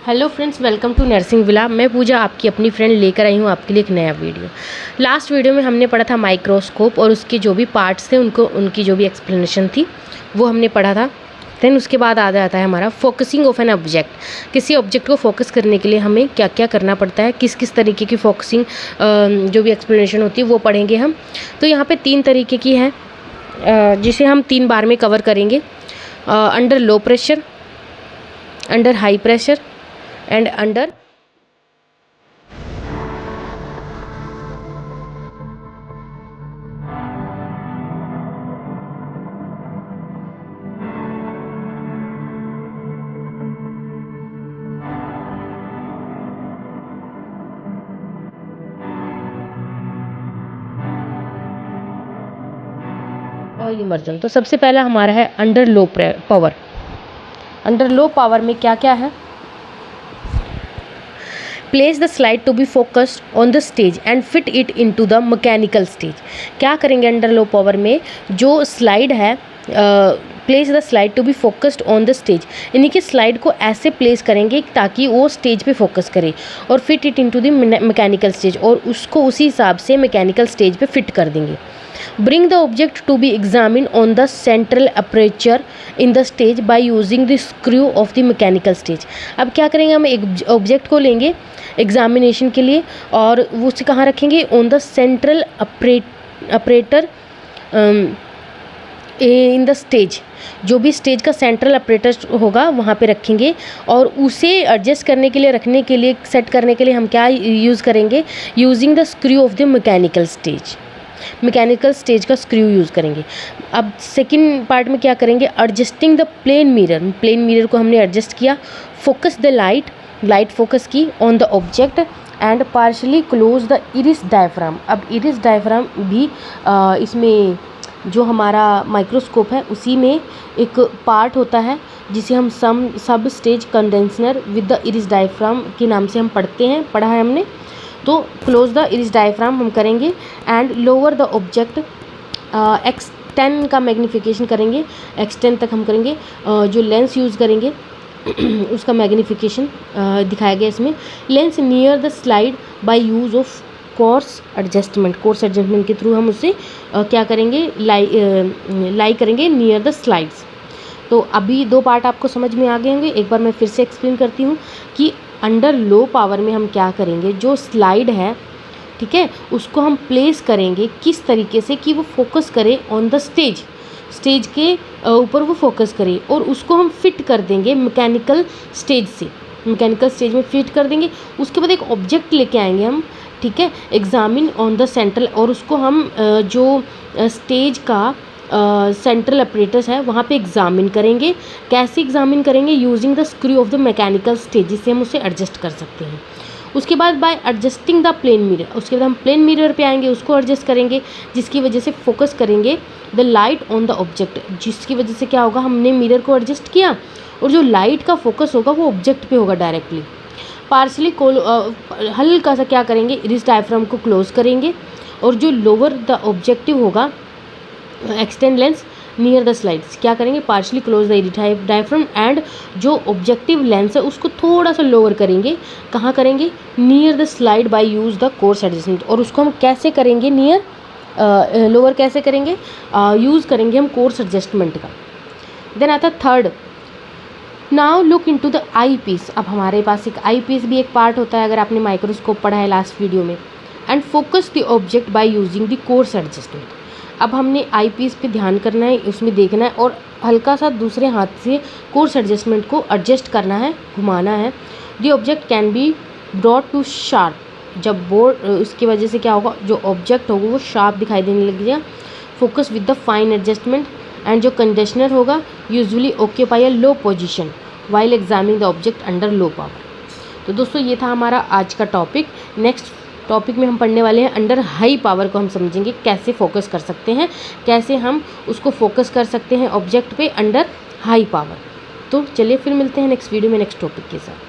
Hello friends, welcome to Nursing Villa. मैं पूजा आपकी अपनी फ्रेंड लेकर आई हूँ आपके लिए एक नया वीडियो। लास्ट वीडियो में हमने पढ़ा था माइक्रोस्कोप और उसके जो भी पार्ट्स थे उनकी जो भी एक्सप्लेनेशन थी वो हमने पढ़ा था। देन उसके बाद आ जाता है हमारा फोकसिंग ऑफ एन ऑब्जेक्ट। किसी ऑब्जेक्ट को फोकस करने के लिए हमें क्या क्या करना पड़ता है, किस किस तरीके की फोकसिंग जो भी एक्सप्लेनेशन होती है वो पढ़ेंगे हम। तो यहाँ पर 3 तरीके की है जिसे हम 3 बार में कवर करेंगे। Under low pressure, under high pressure and under oil immersion. तो सबसे पहला हमारा है under low power. Under low power में क्या क्या है? Place the slide to be focused on the stage and fit it into the mechanical stage. क्या करेंगे अंडर लो पावर में? जो स्लाइड है, place the slide to be focused on the stage, यानी कि स्लाइड को ऐसे प्लेस करेंगे ताकि वो स्टेज पे फोकस करे, और fit it into the mechanical stage, और उसको उसी हिसाब से मैकेनिकल स्टेज पे फिट कर देंगे। Bring the object to be examined on the central aperture in the stage by using the screw of the mechanical stage। अब क्या करेंगे, हम एक ऑब्जेक्ट को लेंगे एग्जामिनेशन के लिए और वो उसे कहाँ रखेंगे? On the central operator in the stage. जो भी स्टेज का सेंट्रल ऑपरेटर होगा वहाँ पे रखेंगे, और उसे एडजस्ट करने के लिए, रखने के लिए, सेट करने के लिए हम क्या यूज़ करेंगे? Using the screw of the mechanical stage. Mechanical stage का स्क्रू यूज़ करेंगे। अब सेकंड पार्ट में क्या करेंगे? Adjusting the plane mirror. Plane mirror को हमने एडजस्ट किया। फोकस द लाइट फोकस की on the object and partially close the iris diaphragm. अब इरिस डायफ्राम भी इसमें जो हमारा माइक्रोस्कोप है उसी में एक पार्ट होता है जिसे हम सब stage condenser with the iris diaphragm के नाम से हम पढ़ा है हमने। तो क्लोज द इरिस डायफ्राम हम करेंगे and lower the object. x10 का मैग्नीफिकेशन करेंगे, x10 तक हम करेंगे। जो लेंस यूज़ करेंगे उसका मैग्नीफिकेशन दिखाया गया इसमें। Lens near the slide bye use of course adjustment. Course adjustment के थ्रू हम उससे क्या करेंगे? लाई करेंगे नियर द स्लाइड्स। तो अभी 2 पार्ट आपको समझ में आ गए होंगे। एक बार मैं फिर से एक्सप्लेन करती हूँ कि अंडर लो पावर में हम क्या करेंगे? जो स्लाइड है, ठीक है, उसको हम प्लेस करेंगे किस तरीके से कि वो फोकस करे ऑन द स्टेज के ऊपर वो फोकस करे, और उसको हम फिट कर देंगे मैकेनिकल स्टेज से। मैकेनिकल स्टेज में फिट कर देंगे। उसके बाद एक ऑब्जेक्ट लेके आएंगे हम, ठीक है, एग्जामिन ऑन द सेंट्रल, और उसको हम जो स्टेज का सेंट्रल ऑपरेटर्स है वहाँ पे एग्जामिन करेंगे। कैसे एग्जामिन करेंगे? Using the screw of the mechanical stage, जिससे हम उसे एडजस्ट कर सकते हैं। उसके बाद by adjusting the plane mirror, उसके बाद हम प्लेन मिरर पे आएंगे, उसको एडजस्ट करेंगे, जिसकी वजह से फोकस करेंगे the light on the object. जिसकी वजह से क्या होगा? हमने मिरर को एडजस्ट किया और जो लाइट का फोकस होगा वो ऑब्जेक्ट पे होगा डायरेक्टली। पार्शली हल्का सा क्या करेंगे? इरिस डायफ्राम को क्लोज करेंगे, और जो लोअर द ऑब्जेक्टिव होगा, extend lens near the slides, क्या करेंगे? Partially close the iris diaphragm, and जो ऑब्जेक्टिव लेंस है उसको थोड़ा सा लोअर करेंगे। कहाँ करेंगे? Near the slide by use the course adjustment. और उसको हम कैसे करेंगे? लोअर कैसे करेंगे? यूज़ करेंगे हम कोर्स एडजस्टमेंट का। देन आता third, now look into the eyepiece. अब हमारे पास एक आई पीस भी एक पार्ट होता है, अगर आपने माइक्रोस्कोप पढ़ा है लास्ट वीडियो में। And focus the object by using the course adjustment. अब हमने आई पीस पे ध्यान करना है, उसमें देखना है, और हल्का सा दूसरे हाथ से कोर्स एडजस्टमेंट को एडजस्ट करना है, घुमाना है। The object can be brought to sharp. जब बोर्ड, उसकी वजह से क्या होगा? जो ऑब्जेक्ट होगा वो शार्प दिखाई देने लग जाएगा। Focus with the fine adjustment, and जो कंडीशनर होगा usually occupy a low position while examining the object under low power. तो दोस्तों ये था हमारा आज का टॉपिक। नेक्स्ट टॉपिक में हम पढ़ने वाले हैं अंडर हाई पावर को हम समझेंगे कैसे फोकस कर सकते हैं, कैसे हम उसको फोकस कर सकते हैं ऑब्जेक्ट पे अंडर हाई पावर। तो चलिए फिर मिलते हैं नेक्स्ट वीडियो में नेक्स्ट टॉपिक के साथ।